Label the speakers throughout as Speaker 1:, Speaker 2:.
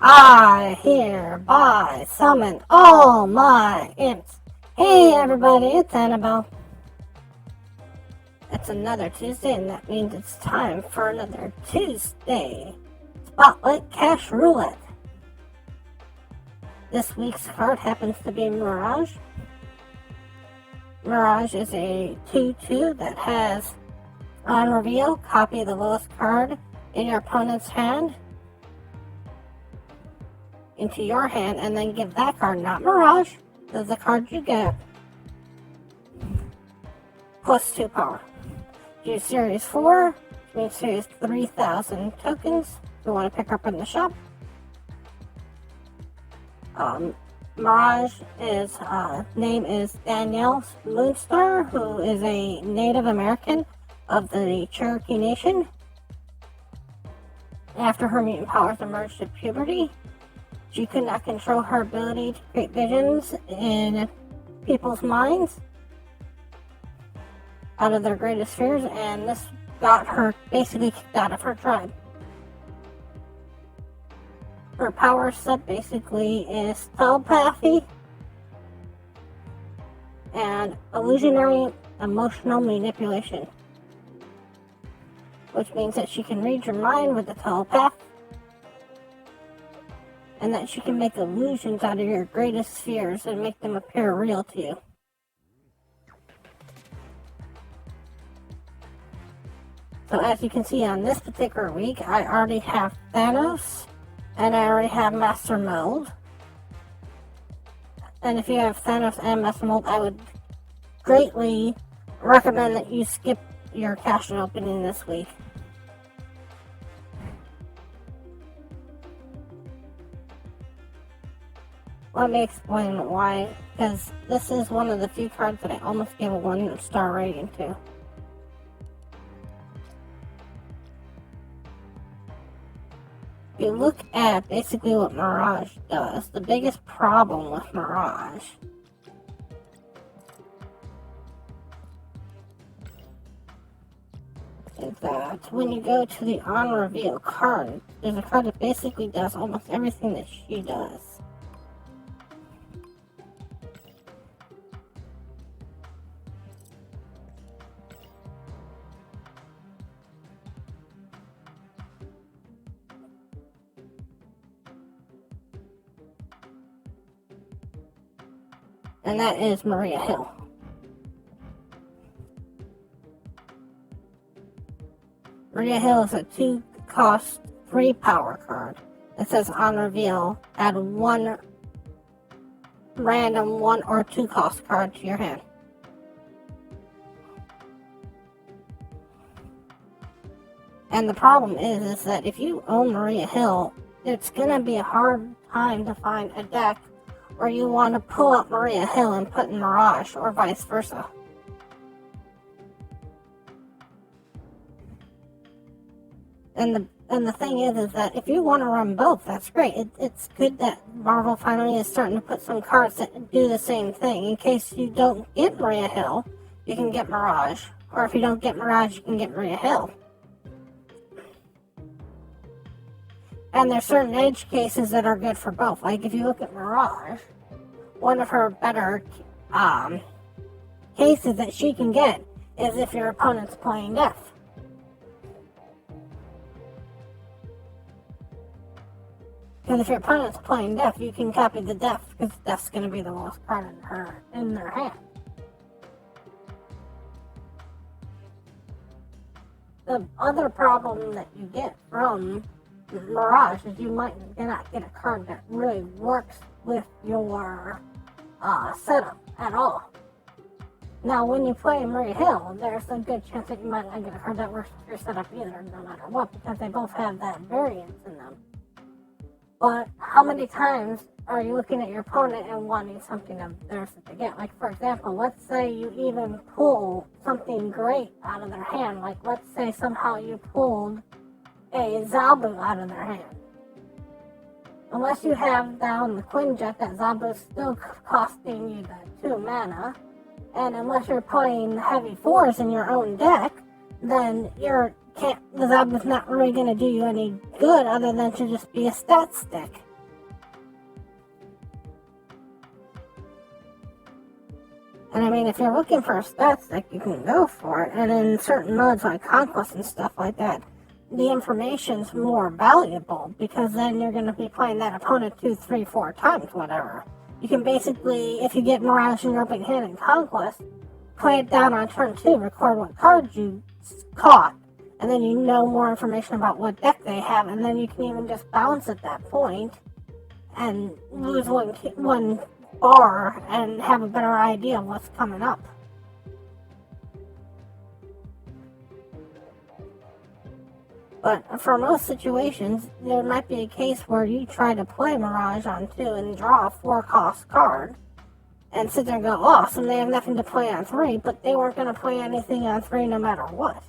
Speaker 1: I hereby summon all my imps. Hey everybody, it's Annabelle. It's another Tuesday, and that means it's time for another Tuesday Spotlight Cache Roulette. This week's card happens to be Mirage. Mirage is a 2/2 that has, on reveal, copy the lowest card in your opponent's hand into your hand, and then give that card, not Mirage, the card you get, +2 power. Do Series 4, which means Series 3000 tokens if you want to pick up in the shop. Mirage is, name is Danielle Moonstar, who is a Native American of the Cherokee Nation. After her mutant powers emerged at puberty, she could not control her ability to create visions in people's minds out of their greatest fears, and this got her basically kicked out of her tribe. Her power set basically is telepathy and illusionary emotional manipulation, which means that she can read your mind with the telepath, and that she can make illusions out of your greatest fears and make them appear real to you. So as you can see on this particular week, I already have Thanos, and I already have Master Mold. And if you have Thanos and Master Mold, I would greatly recommend that you skip your cash opening this week. Let me explain why, because this is one of the few cards that I almost gave a 1-star rating to. If you look at basically what Mirage does, the biggest problem with Mirage is that when you go to the on reveal card, there's a card that basically does almost everything that she does. And that is Maria Hill. Maria Hill is a 2-cost free power card. It says on reveal, add one random 1 or 2 cost card to your hand. And the problem is that if you own Maria Hill, it's gonna be a hard time to find a deck where you want to pull out Maria Hill and put in Mirage, or vice versa. And the thing is that if you want to run both, that's great. It's good that Marvel finally is starting to put some cards that do the same thing. In case you don't get Maria Hill, you can get Mirage. Or if you don't get Mirage, you can get Maria Hill. And there's certain edge cases that are good for both. Like if you look at Mirage, one of her better cases that she can get is if your opponent's playing Death. Because if your opponent's playing Death, you can copy the Death, because Death's going to be the lowest card in their hand. The other problem that you get from Mirage is you might not get a card that really works with your setup at all. Now, when you play Maria Hill, there's a good chance that you might not get a card that works with your setup either, no matter what, because they both have that variance in them. But how many times are you looking at your opponent and wanting something of theirs that they get? Like, for example, let's say you even pull something great out of their hand. Like, let's say somehow you pulled a Zabu out of their hand. Unless you have down the Quinjet, that Zabu's still costing you the 2 mana. And unless you're playing heavy 4s in your own deck, then the Zabu's not really going to do you any good other than to just be a stat stick. And I mean, if you're looking for a stat stick, you can go for it. And in certain modes like Conquest and stuff like that, the information's more valuable because then you're going to be playing that opponent 2, 3, 4 times, whatever. You can basically, if you get Mirage in your opening hand in Conquest, play it down on turn 2, record what cards you caught, and then you know more information about what deck they have, and then you can even just bounce at that point and lose one bar and have a better idea of what's coming up. But for most situations, there might be a case where you try to play Mirage on 2 and draw a 4-cost card, and sit there and go, awesome, they have nothing to play on 3, but they weren't going to play anything on 3 no matter what.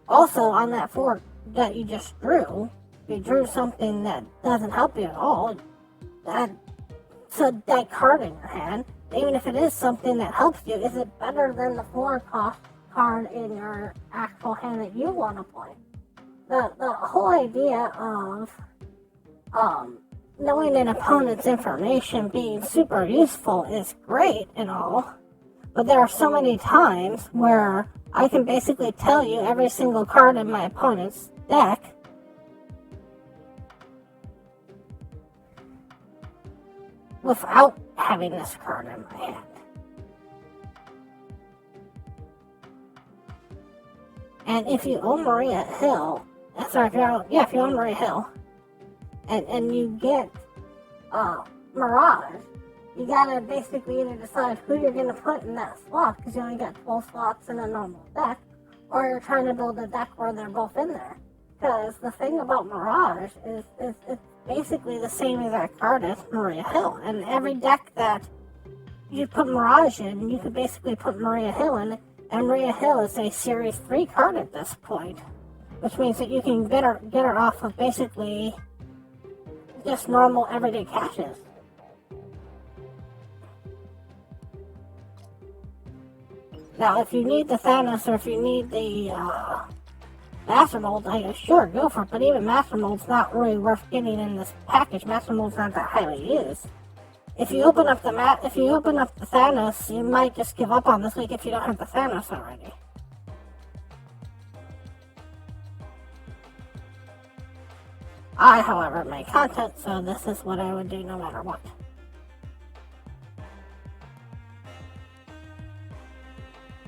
Speaker 1: Also, on that 4 that you just drew, you drew something that doesn't help you at all. That's a dead card in your hand. Even if it is something that helps you, is it better than the 4-cost card in your actual hand that you want to play? The whole idea of knowing an opponent's information being super useful is great and all, but there are so many times where I can basically tell you every single card in my opponent's deck without having this card in my hand. And if you own Maria Hill, if you own Maria Hill, and you get Mirage, you gotta basically either decide who you're gonna put in that slot, because you only got 12 slots in a normal deck, or you're trying to build a deck where they're both in there. Because the thing about Mirage is it's basically the same exact card as Maria Hill, and every deck that you put Mirage in, you could basically put Maria Hill in, and Maria Hill is a Series 3 card at this point, which means that you can get her off of basically just normal everyday caches. Now, if you need the Thanos or if you need the Master Mold, sure, go for it, but even Master Mold's not really worth getting in this package. Master Mold's not that highly used. If you open up the Thanos, you might just give up on this week if you don't have the Thanos already. I, however, make content, so this is what I would do no matter what.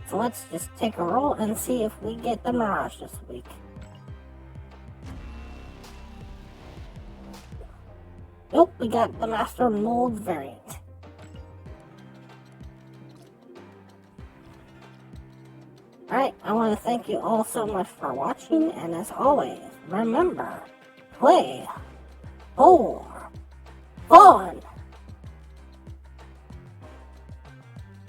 Speaker 1: So let's just take a roll and see if we get the Mirage this week. Nope, we got the Master Mold variant. Alright, I want to thank you all so much for watching, and as always, remember, play for fun!